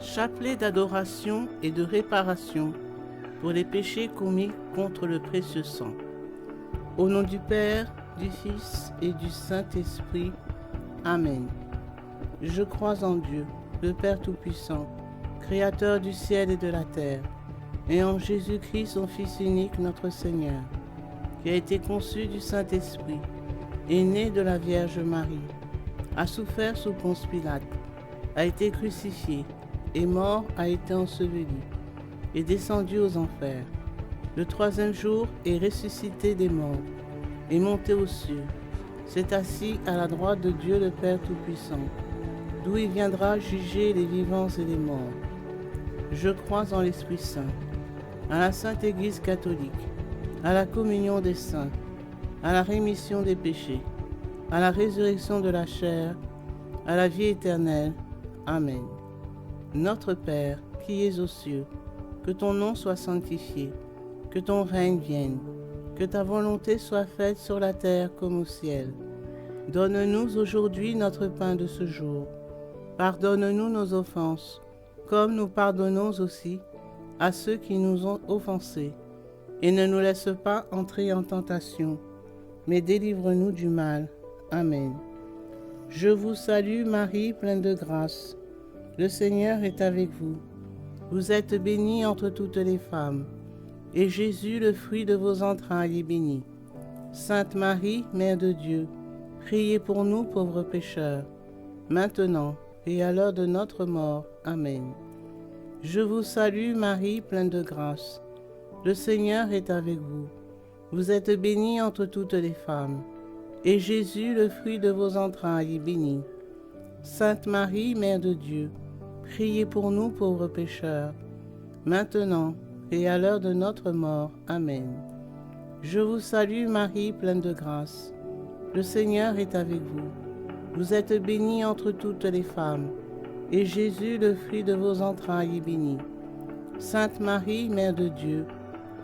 chapelet d'adoration et de réparation pour les péchés commis contre le précieux sang. Au nom du Père, du Fils et du Saint-Esprit. Amen. Je crois en Dieu, le Père Tout-Puissant, Créateur du ciel et de la terre, et en Jésus-Christ, son Fils unique, notre Seigneur, qui a été conçu du Saint-Esprit, est né de la Vierge Marie, a souffert sous Ponce Pilate, a été crucifié, est mort, a été enseveli, est descendu aux enfers. Le troisième jour est ressuscité des morts, est monté aux cieux, s'est assis à la droite de Dieu le Père Tout-Puissant, d'où il viendra juger les vivants et les morts. Je crois en l'Esprit Saint, à la Sainte Église catholique, à la communion des saints, à la rémission des péchés, à la résurrection de la chair, à la vie éternelle. Amen. Notre Père, qui es aux cieux, que ton nom soit sanctifié, que ton règne vienne, que ta volonté soit faite sur la terre comme au ciel. Donne-nous aujourd'hui notre pain de ce jour. Pardonne-nous nos offenses, comme nous pardonnons aussi à ceux qui nous ont offensés. Et ne nous laisse pas entrer en tentation, mais délivre-nous du mal. Amen. Je vous salue Marie, pleine de grâce. Le Seigneur est avec vous. Vous êtes bénie entre toutes les femmes, et Jésus, le fruit de vos entrailles, est béni. Sainte Marie, Mère de Dieu, priez pour nous pauvres pécheurs, maintenant et à l'heure de notre mort. Amen. Je vous salue Marie, pleine de grâce. Le Seigneur est avec vous. Vous êtes bénie entre toutes les femmes, et Jésus, le fruit de vos entrailles, est béni. Sainte Marie, Mère de Dieu, priez pour nous pauvres pécheurs, maintenant et à l'heure de notre mort. Amen. Je vous salue Marie, pleine de grâce. Le Seigneur est avec vous. Vous êtes bénie entre toutes les femmes, et Jésus, le fruit de vos entrailles, est béni. Sainte Marie, Mère de Dieu,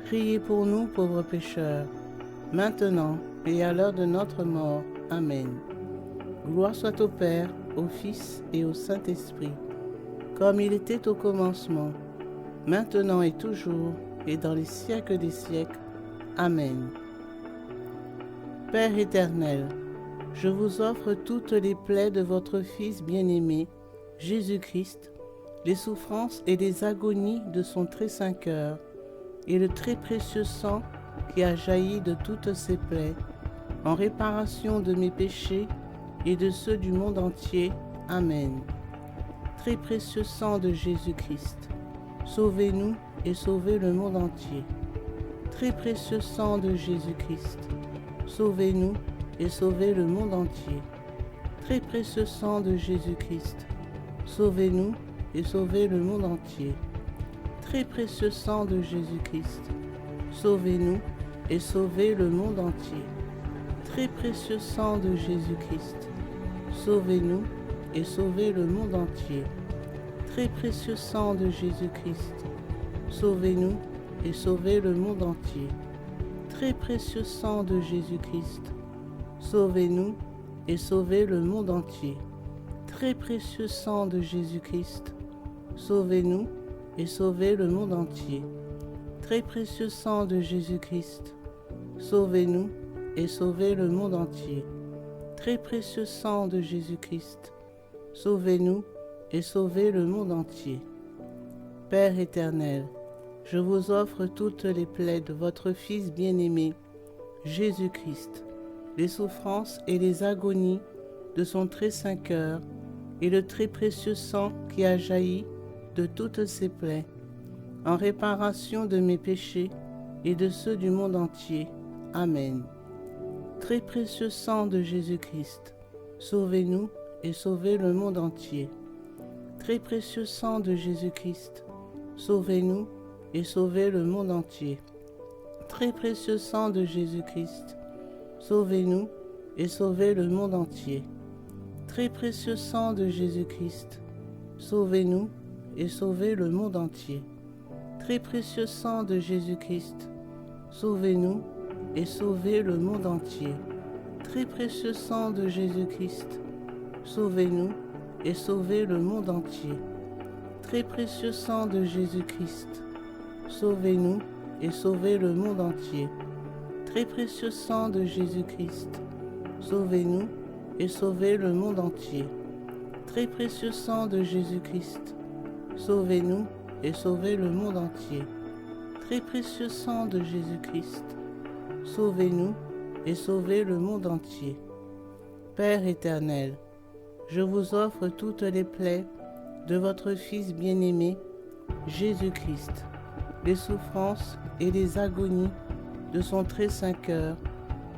priez pour nous pauvres pécheurs, maintenant et à l'heure de notre mort. Amen. Gloire soit au Père, au Fils et au Saint-Esprit, comme il était au commencement, maintenant et toujours, et dans les siècles des siècles. Amen. Père éternel, je vous offre toutes les plaies de votre Fils bien-aimé, Jésus-Christ, les souffrances et les agonies de son très saint cœur, et le très précieux sang qui a jailli de toutes ses plaies, en réparation de mes péchés et de ceux du monde entier. Amen. Très précieux sang de Jésus-Christ, sauvez-nous et sauvez le monde entier. Très précieux sang de Jésus-Christ, sauvez-nous et sauvez le monde entier. Très précieux sang de Jésus-Christ, sauvez-nous et sauvez le monde entier. Très précieux sang de Jésus-Christ, sauvez-nous et sauvez le monde entier. Très précieux sang de Jésus-Christ, sauvez-nous et sauvez le monde entier. Très précieux sang de Jésus-Christ, sauvez-nous et sauvez le monde entier. Très précieux sang de Jésus-Christ, sauvez-nous et sauvez le monde entier. Très précieux sang de Jésus-Christ, sauvez-nous et sauvez le monde entier. Très précieux sang de Jésus-Christ, sauvez-nous et sauvez le monde entier. Très précieux sang de Jésus-Christ, sauvez-nous et sauvez le monde entier. Père éternel, je vous offre toutes les plaies de votre Fils bien-aimé, Jésus-Christ, les souffrances et les agonies de son très saint cœur, et le très précieux sang qui a jailli de toutes ses plaies, en réparation de mes péchés et de ceux du monde entier. Amen. Très précieux sang de Jésus-Christ, sauvez-nous et sauvez le monde entier. Très précieux sang de Jésus-Christ, sauvez-nous et sauvez le monde entier. Très précieux sang de Jésus-Christ, sauvez-nous et sauvez le monde entier. Très précieux sang de Jésus-Christ, sauvez-nous et sauvez le monde entier. Très précieux sang de Jésus-Christ, sauvez-nous et sauvez le monde entier. Très précieux sang de Jésus-Christ, sauvez-nous et sauvez le monde entier. très précieux sang de Jésus-Christ, sauvez-nous et sauvez le monde entier. Très précieux sang de Jésus-Christ, sauvez-nous et sauvez le monde entier. Très précieux sang de Jésus-Christ, sauvez-nous et sauvez le monde entier. Très précieux sang de Jésus-Christ, sauvez-nous et sauvez le monde entier. Père éternel, je vous offre toutes les plaies de votre Fils bien-aimé, Jésus-Christ, les souffrances et les agonies de son très saint cœur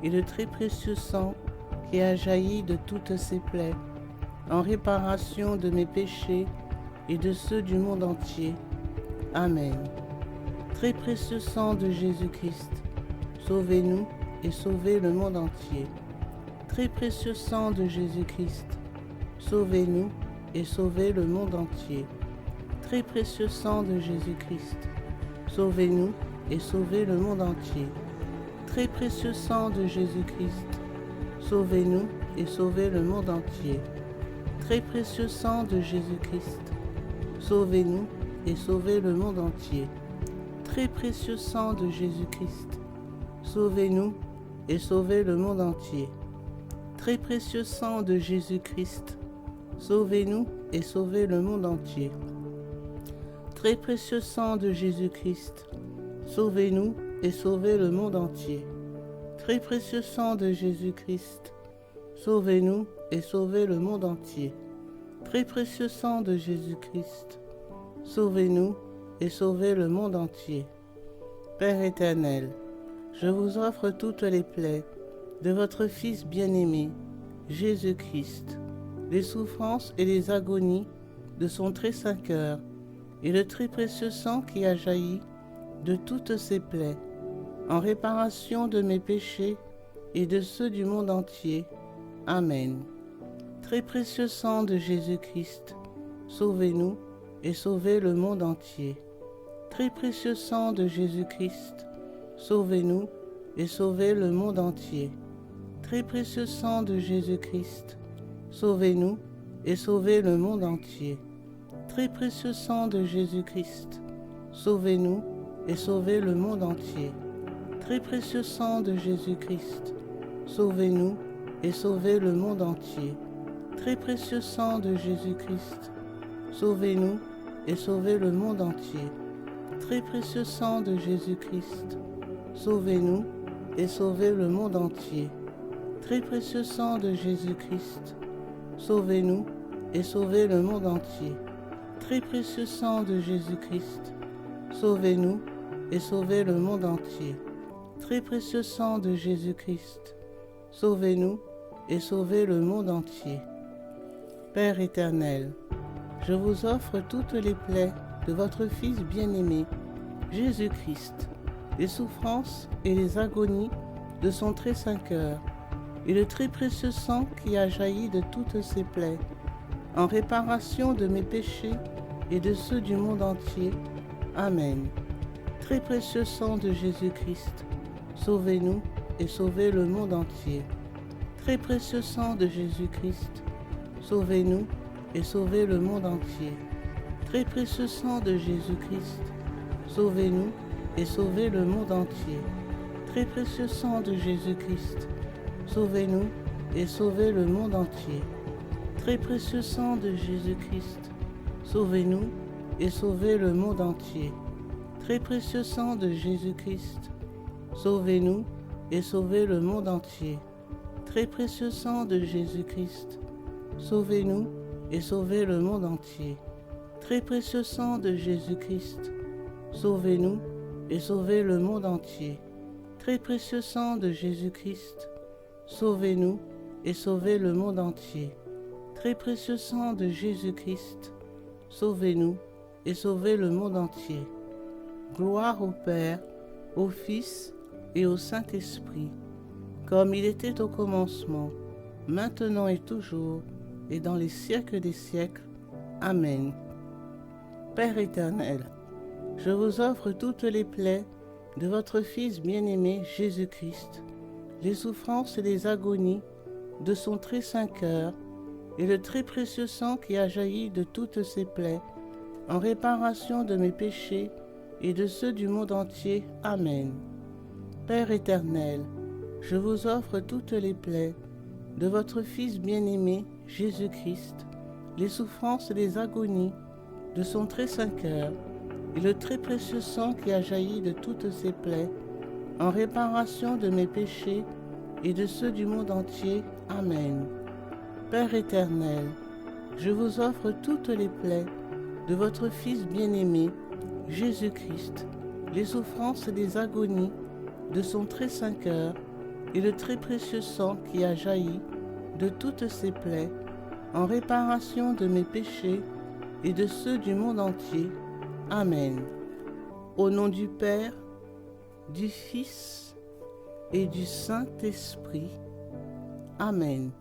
et le très précieux sang qui a jailli de toutes ses plaies, en réparation de mes péchés et de ceux du monde entier. Amen. Très précieux sang de Jésus-Christ, sauvez-nous et sauvez le monde entier. Très précieux sang de Jésus-Christ, sauvez-nous et sauvez le monde entier. Très précieux sang de Jésus-Christ, sauvez-nous et sauvez le monde entier. Très précieux sang de Jésus-Christ, sauvez-nous et sauvez le monde entier. Très précieux sang de Jésus-Christ, sauvez-nous et sauvez le monde entier. Très précieux sang de Jésus-Christ, sauvez-nous et sauvez le monde entier. Très précieux sang de Jésus-Christ, sauvez-nous et sauvez le monde entier. Très précieux sang de Jésus-Christ, sauvez-nous et sauvez le monde entier. Très précieux sang de Jésus-Christ, sauvez-nous et sauvez le monde entier. Très précieux sang de Jésus-Christ, sauvez-nous et sauvez le monde entier. Père éternel, je vous offre toutes les plaies de votre Fils bien-aimé, Jésus-Christ, les souffrances et les agonies de son très saint cœur, et le très précieux sang qui a jailli de toutes ses plaies, en réparation de mes péchés et de ceux du monde entier. Amen. Très précieux sang de Jésus-Christ, sauvez-nous et sauvez le monde entier. Très précieux sang de Jésus-Christ, sauvez-nous et sauvez le monde entier. Très précieux sang de Jésus-Christ, sauvez-nous et sauvez le monde entier. Très précieux sang de Jésus-Christ, sauvez-nous et sauvez le monde entier. Très précieux sang de Jésus-Christ, sauvez-nous et sauvez le monde entier. Très précieux sang de Jésus-Christ, sauvez-nous et sauvez le monde entier. Très précieux sang de Jésus-Christ, sauvez-nous et sauvez le monde entier. Très précieux sang de Jésus-Christ, sauvez-nous et sauvez le monde entier. Très précieux sang de Jésus-Christ, sauvez-nous et sauvez le monde entier. Très précieux sang de Jésus-Christ, sauvez-nous et sauvez le monde entier. Père éternel, je vous offre toutes les plaies de votre Fils bien-aimé, Jésus-Christ, les souffrances et les agonies de son très saint cœur, et le très précieux sang qui a jailli de toutes ses plaies, en réparation de mes péchés et de ceux du monde entier. Amen. Très précieux sang de Jésus-Christ, sauvez-nous et sauvez le monde entier. Très précieux sang de Jésus-Christ, sauvez-nous et sauvez le monde entier. Très précieux sang de Jésus-Christ, sauvez-nous et sauvez le monde entier. Très précieux sang de Jésus-Christ, sauvez-nous et sauvez le monde entier. Très précieux sang de Jésus-Christ, sauvez-nous et sauvez le monde entier. Très précieux sang de Jésus-Christ, sauvez-nous et sauvez le monde entier. Très précieux sang de Jésus-Christ, sauvez-nous et sauvez le monde entier. Très précieux sang de Jésus-Christ, sauvez-nous et sauvez le monde entier. Très précieux sang de Jésus-Christ, sauvez-nous et sauvez le monde entier. Très précieux sang de Jésus-Christ, sauvez-nous et sauvez le monde entier. Gloire au Père, au Fils et au Saint-Esprit, comme il était au commencement, maintenant et toujours, et dans les siècles des siècles. Amen. Père éternel, je vous offre toutes les plaies de votre Fils bien-aimé Jésus-Christ, les souffrances et les agonies de son très saint cœur, et le très précieux sang qui a jailli de toutes ses plaies, en réparation de mes péchés et de ceux du monde entier. Amen. Père éternel, je vous offre toutes les plaies de votre Fils bien-aimé, Jésus-Christ, les souffrances et les agonies de son très saint cœur, et le très précieux sang qui a jailli de toutes ses plaies, en réparation de mes péchés et de ceux du monde entier. Amen. Père éternel, je vous offre toutes les plaies de votre Fils bien-aimé, Jésus-Christ, les souffrances et les agonies de son très saint cœur, et le très précieux sang qui a jailli de toutes ses plaies, en réparation de mes péchés et de ceux du monde entier. Amen. Au nom du Père, du Fils et du Saint-Esprit. Amen.